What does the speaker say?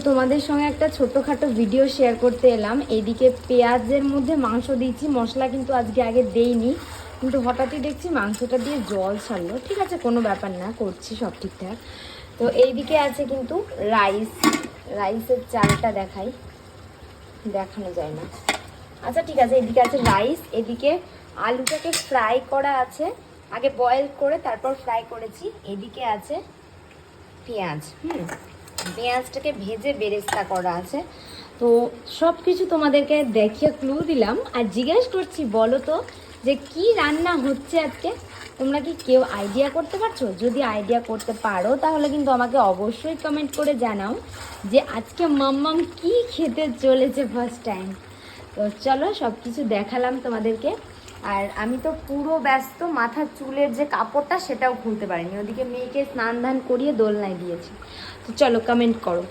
তোমাদের সঙ্গে একটা ছোট্টখাটো ভিডিও শেয়ার করতে এলাম। এইদিকে পেঁয়াজের মধ্যে মাংস দিয়েছি, মশলা কিন্তু আজকে আগে দেইনি, কিন্তু হঠাৎই দেখছি মাংসটা দিয়ে জল ছাড়লো। ঠিক আছে, কোনো ব্যাপার না, করছি সব ঠিকঠাক। তো এইদিকে আছে কিন্তু রাইসের চালটা দেখানো যায় না। আচ্ছা ঠিক আছে, এদিকে আছে রাইস, এদিকে আলুটাকে ফ্রাই করা আছে, আগে বয়েল করে তারপর ফ্রাই করেছি। এদিকে আছে পেঁয়াজ, পেঁয়াজটাকে ভেজে বেরেস্তা করা আছে। তো সব কিছু তোমাদেরকে দেখিয়ে ক্লু দিলাম, আর জিজ্ঞেস করছি বলো তো যে কি রান্না হচ্ছে আজকে। তোমরা কি কেউ আইডিয়া করতে পারছো? যদি আইডিয়া করতে পারো তাহলে কিন্তু আমাকে অবশ্যই কমেন্ট করে জানাও যে আজকে মাম্মাম কি খেতে চলেছে ফার্স্ট টাইম। তো চলো, সব কিছু দেখালাম তোমাদেরকে। আর আমি তো পুরো ব্যস্ত, মাথার চুলের যে কাপড়টা সেটাও খুলতে পারিনি, ওদিকে মেয়েকে স্নান ধান করিয়ে দোলনায় দিয়েছি। তো চলো কমেন্ট করো।